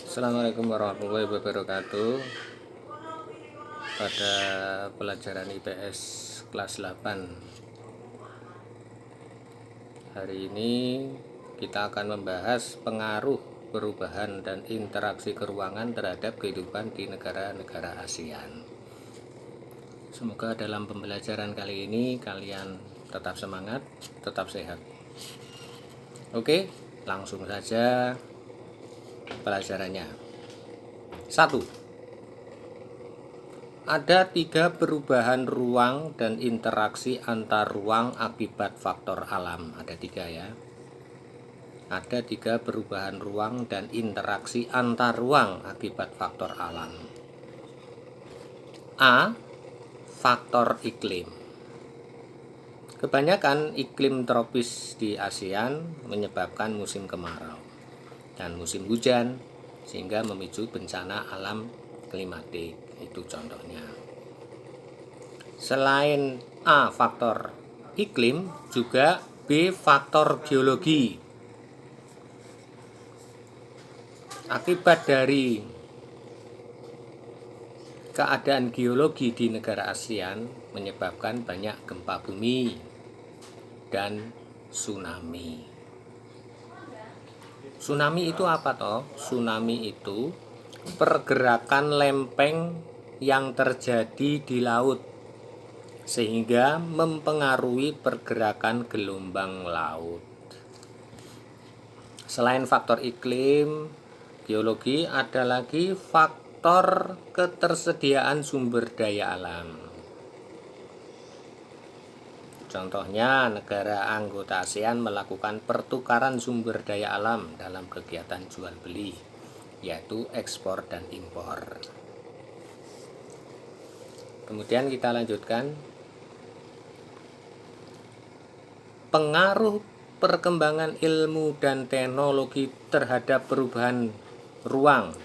Assalamualaikum warahmatullahi wabarakatuh. Pada pelajaran IPS kelas 8 hari ini kita akan membahas pengaruh perubahan dan interaksi keruangan terhadap kehidupan di negara-negara ASEAN. Semoga dalam pembelajaran kali ini kalian tetap semangat, tetap sehat. Oke, langsung saja pelajarannya. 1. Ada 3 perubahan ruang dan interaksi antar ruang akibat faktor alam. Ada 3 ya. Ada 3 perubahan ruang dan interaksi antar ruang akibat faktor alam. A. Faktor iklim. Kebanyakan iklim tropis di ASEAN menyebabkan musim kemarau dan musim hujan, sehingga memicu bencana alam klimatik. Itu contohnya. Selain A faktor iklim, juga B faktor geologi. Akibat dari keadaan geologi di negara ASEAN menyebabkan banyak gempa bumi dan tsunami. Tsunami itu apa toh? Tsunami itu pergerakan lempeng yang terjadi di laut sehingga mempengaruhi pergerakan gelombang laut. Selain faktor iklim, geologi, ada lagi faktor ketersediaan sumber daya alam. Contohnya, negara anggota ASEAN melakukan pertukaran sumber daya alam dalam kegiatan jual beli, yaitu ekspor dan impor. Kemudian kita lanjutkan. Pengaruh perkembangan ilmu dan teknologi terhadap perubahan ruang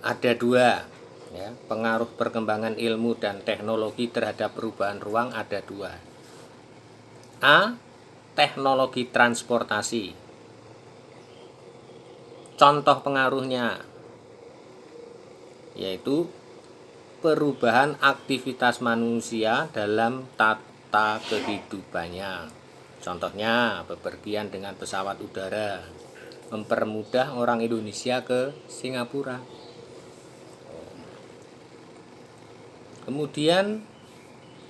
ada 2 ya. Pengaruh perkembangan ilmu dan teknologi terhadap perubahan ruang ada 2. A. Teknologi transportasi. Contoh pengaruhnya yaitu perubahan aktivitas manusia dalam tata kehidupannya. Contohnya, bepergian dengan pesawat udara mempermudah orang Indonesia ke Singapura. Kemudian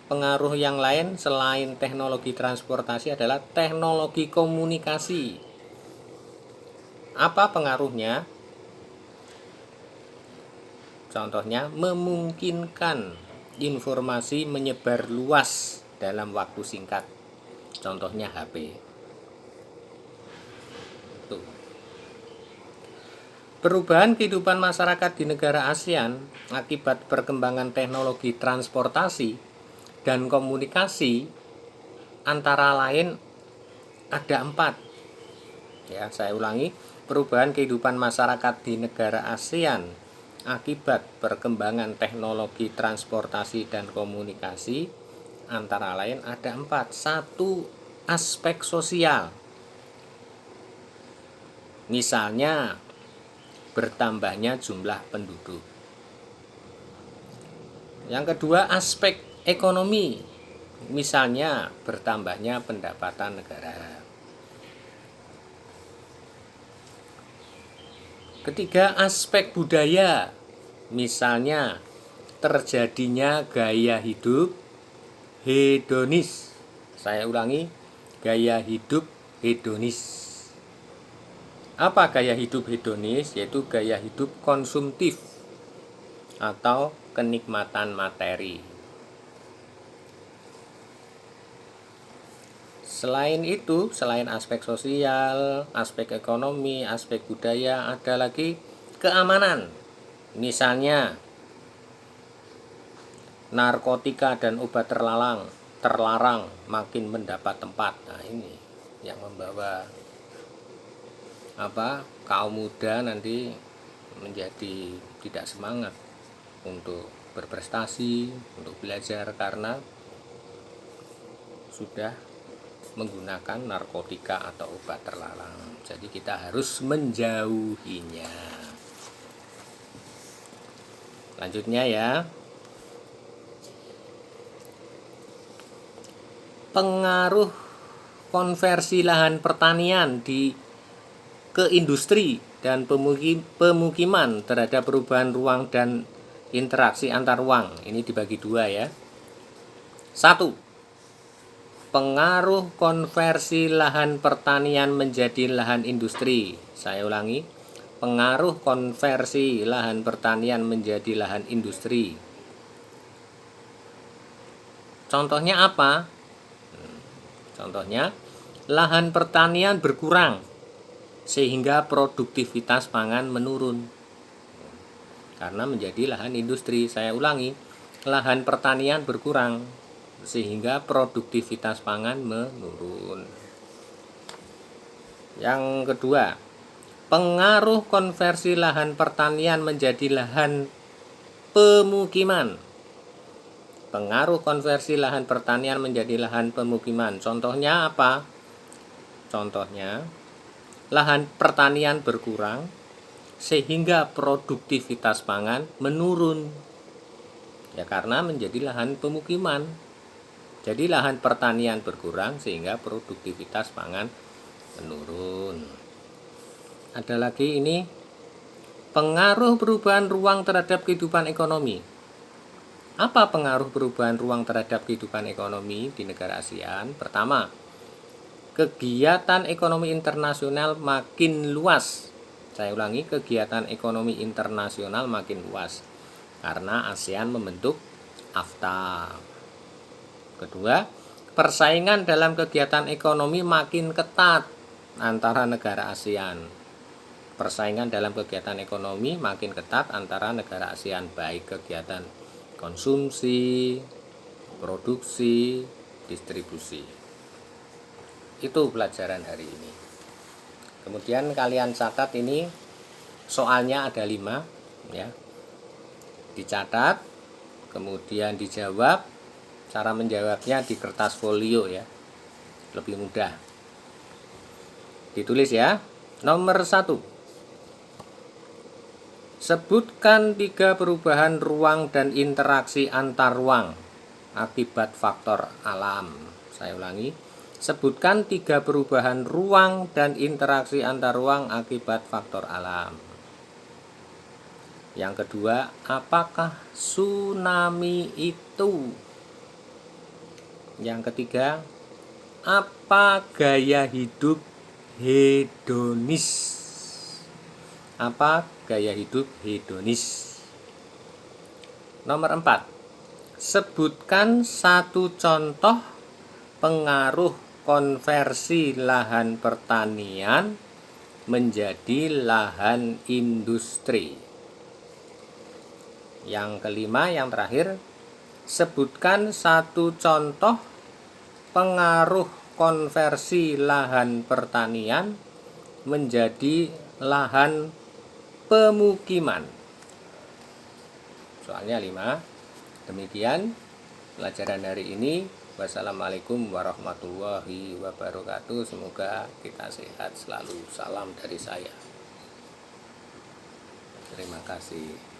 pengaruh yang lain selain teknologi transportasi adalah teknologi komunikasi. Apa pengaruhnya? Contohnya, memungkinkan informasi menyebar luas dalam waktu singkat. Contohnya HP. Tuh. Perubahan kehidupan masyarakat di negara ASEAN akibat perkembangan teknologi transportasi dan komunikasi antara lain ada 4. Ya, saya ulangi. Perubahan kehidupan masyarakat di negara ASEAN akibat perkembangan teknologi transportasi dan komunikasi antara lain ada 4. 1. Aspek sosial. Misalnya bertambahnya jumlah penduduk. Yang kedua, aspek ekonomi. Misalnya bertambahnya pendapatan negara. Ketiga, aspek budaya. Misalnya terjadinya gaya hidup hedonis. Saya ulangi, gaya hidup hedonis. Apa gaya hidup hedonis? Yaitu gaya hidup konsumtif atau kenikmatan materi. Selain itu, selain aspek sosial, aspek ekonomi, aspek budaya, ada lagi keamanan. Misalnya narkotika dan obat terlarang makin mendapat tempat. Nah, ini yang membawa kaum muda nanti menjadi tidak semangat untuk berprestasi, untuk belajar karena sudah menggunakan narkotika atau obat terlarang. Jadi kita harus menjauhinya. Lanjutnya ya. Pengaruh konversi lahan pertanian ke industri dan pemukiman terhadap perubahan ruang dan interaksi antar ruang. Ini dibagi dua ya. 1. Pengaruh konversi lahan pertanian menjadi lahan industri. Saya ulangi. Pengaruh konversi lahan pertanian menjadi lahan industri. Contohnya apa? Contohnya, lahan pertanian berkurang sehingga produktivitas pangan menurun karena menjadi lahan industri. Saya ulangi, lahan pertanian berkurang sehingga produktivitas pangan menurun. Yang kedua, pengaruh konversi lahan pertanian menjadi lahan pemukiman. Pengaruh konversi lahan pertanian menjadi lahan pemukiman. Contohnya apa? Contohnya, lahan pertanian berkurang sehingga produktivitas pangan menurun. Ya karena menjadi lahan pemukiman. Jadi lahan pertanian berkurang sehingga produktivitas pangan menurun. Ada lagi ini, pengaruh perubahan ruang terhadap kehidupan ekonomi. Apa pengaruh perubahan ruang terhadap kehidupan ekonomi di negara ASEAN? Pertama, kegiatan ekonomi internasional makin luas. Saya ulangi, kegiatan ekonomi internasional makin luas karena ASEAN membentuk AFTA. Kedua, persaingan dalam kegiatan ekonomi makin ketat antara negara ASEAN. Persaingan dalam kegiatan ekonomi makin ketat antara negara ASEAN, baik kegiatan konsumsi, produksi, distribusi. Itu pelajaran hari ini. Kemudian kalian catat ini, soalnya ada 5 ya. Dicatat, kemudian dijawab. Cara menjawabnya di kertas folio ya, lebih mudah. Ditulis ya. Nomor 1, sebutkan 3 perubahan ruang dan interaksi antar ruang akibat faktor alam. Saya ulangi, sebutkan 3 perubahan ruang dan interaksi antar ruang akibat faktor alam. Yang kedua, apakah tsunami itu? Yang ketiga, apa gaya hidup hedonis? Apa gaya hidup hedonis? Nomor 4, sebutkan 1 contoh pengaruh konversi lahan pertanian menjadi lahan industri. Yang kelima, yang terakhir, sebutkan 1 contoh pengaruh konversi lahan pertanian menjadi lahan pemukiman. Soalnya 5. Demikian pelajaran hari ini. Wassalamualaikum warahmatullahi wabarakatuh. Semoga kita sehat selalu. Salam dari saya. Terima kasih.